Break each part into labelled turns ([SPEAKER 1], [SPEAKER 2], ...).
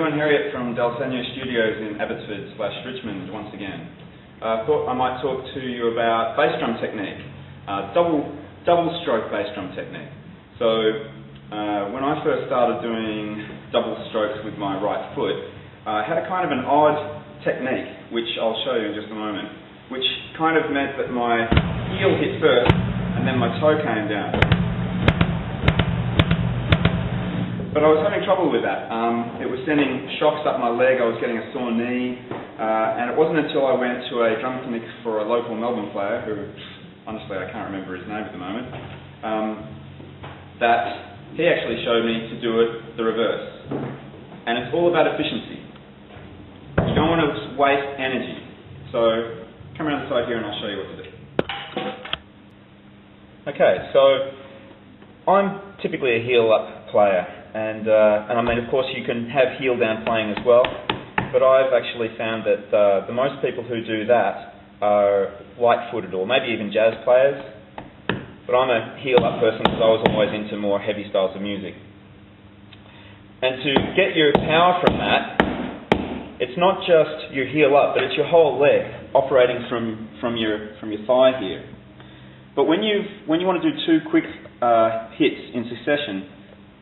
[SPEAKER 1] Joe and Harriet from Dal Segno Studios in Abbotsford/Richmond once again. I thought I might talk to you about bass drum technique, double stroke bass drum technique. So when I first started doing double strokes with my right foot, I had a kind of an odd technique, which I'll show you in just a moment, which kind of meant that my heel hit first and then my toe came down. But I was having trouble with that. It was sending shocks up my leg, I was getting a sore knee, and it wasn't until I went to a drum clinic for a local Melbourne player, who, honestly, I can't remember his name at the moment, that he actually showed me to do it the reverse. And it's all about efficiency. You don't want to waste energy. So, come around the side here and I'll show you what to do. Okay, so I'm typically a heel-up player. And I mean, of course, you can have heel down playing as well, but I've actually found that the most people who do that are light-footed or maybe even jazz players. But I'm a heel-up person because I was always into more heavy styles of music. And to get your power from that, it's not just your heel up, but it's your whole leg operating from your thigh here. But when you want to do two quick hits in succession,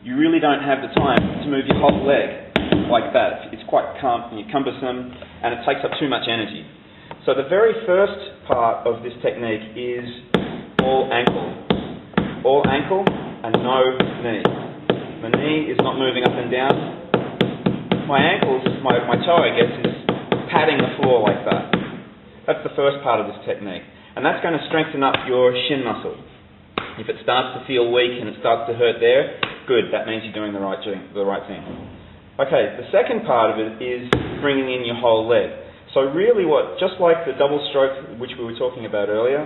[SPEAKER 1] you really don't have the time to move your whole leg like that. It's quite cumbersome and it takes up too much energy. So the very first part of this technique is all ankle. All ankle and no knee. The knee is not moving up and down. My ankles, my toe I guess, is patting the floor like that. That's the first part of this technique. And that's going to strengthen up your shin muscle. If it starts to feel weak and it starts to hurt there, good, that means you're doing the right thing. Okay, the second part of it is bringing in your whole leg. So really just like the double stroke which we were talking about earlier,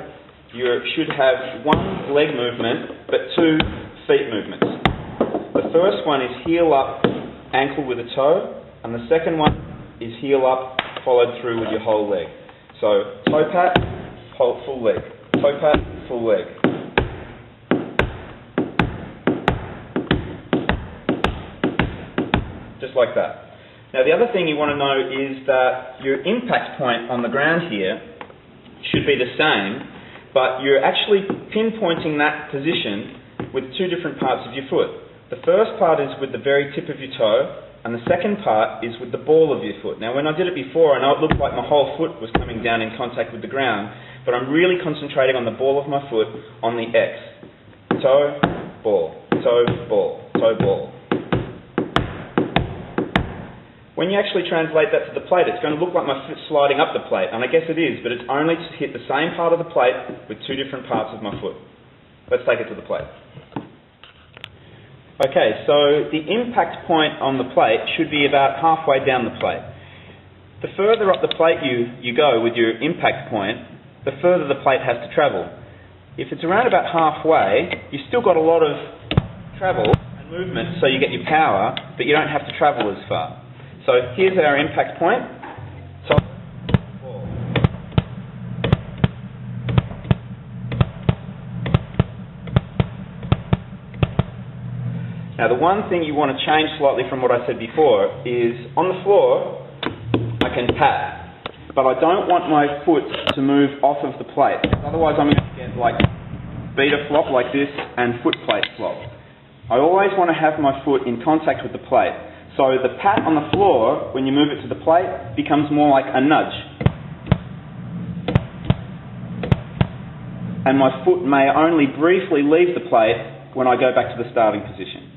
[SPEAKER 1] you should have one leg movement but two feet movements. The first one is heel up, ankle with a toe, and the second one is heel up, followed through with your whole leg. So toe pat, full leg. Toe pat, full leg. Just like that. Now the other thing you want to know is that your impact point on the ground here should be the same, but you're actually pinpointing that position with two different parts of your foot. The first part is with the very tip of your toe, and the second part is with the ball of your foot. Now when I did it before, I know it looked like my whole foot was coming down in contact with the ground, but I'm really concentrating on the ball of my foot on the X. Toe, ball, toe, ball, toe, ball. When you actually translate that to the plate, it's going to look like my foot sliding up the plate, and I guess it is, but it's only to hit the same part of the plate with two different parts of my foot. Let's take it to the plate. Okay, so the impact point on the plate should be about halfway down the plate. The further up the plate you go with your impact point, the further the plate has to travel. If it's around about halfway, you've still got a lot of travel and movement, so you get your power, but you don't have to travel as far. So here's our impact point. Top, ball. Now the one thing you want to change slightly from what I said before is on the floor I can pat, but I don't want my foot to move off of the plate. Otherwise I'm going to get like beater flop like this and foot plate flop. I always want to have my foot in contact with the plate. So the pat on the floor, when you move it to the plate, becomes more like a nudge. And my foot may only briefly leave the plate when I go back to the starting position.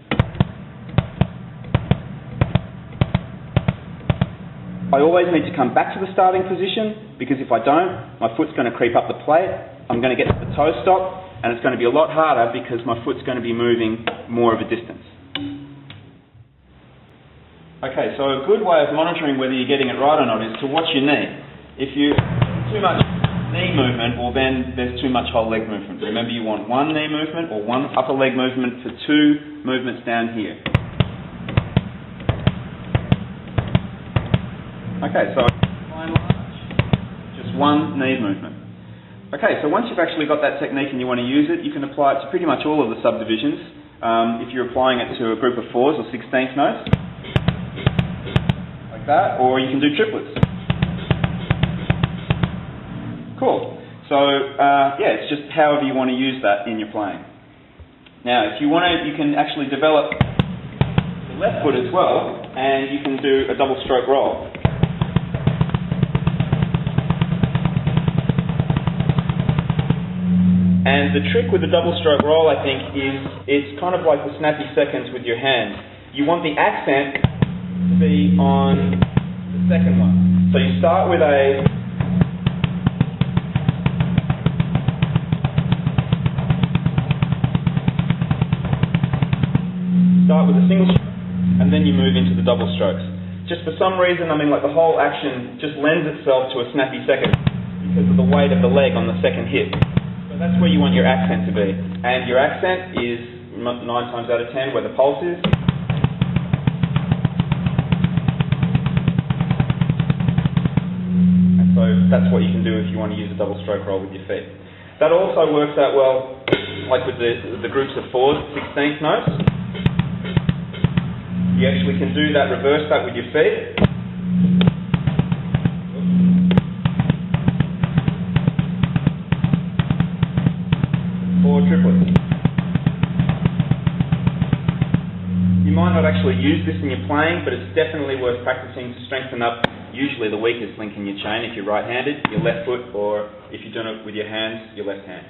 [SPEAKER 1] I always need to come back to the starting position, because if I don't, my foot's going to creep up the plate, I'm going to get to the toe stop, and it's going to be a lot harder because my foot's going to be moving more of a distance. Okay, so a good way of monitoring whether you're getting it right or not is to watch your knee. If you too much knee movement, well then there's too much whole leg movement. Remember, you want one knee movement or one upper leg movement for two movements down here. Okay, so just one knee movement. Okay, so once you've actually got that technique and you want to use it, you can apply it to pretty much all of the subdivisions. If you're applying it to a group of 4s or 16th notes. like that, or you can do triplets. Cool. So yeah, it's just however you want to use that in your playing. Now, if you want to, you can actually develop the left foot as well, and you can do a double stroke roll. And the trick with the double stroke roll, I think, is it's kind of like the snappy seconds with your hands. You want the accent to be on the second one. So you start with a single stroke, and then you move into the double strokes. Just for some reason, I mean, like the whole action just lends itself to a snappy second because of the weight of the leg on the second hit. So that's where you want your accent to be. And your accent is 9 times out of 10 where the pulse is. And so that's what you can do if you want to use a double stroke roll with your feet. That also works out well, like with the groups of 4/16 notes. You actually can do that, reverse that with your feet. Or triplets. You might not actually use this in your playing, but it's definitely worth practicing to strengthen up usually the weakest link in your chain. If you're right-handed, your left foot, or if you're doing it with your hands, your left hand.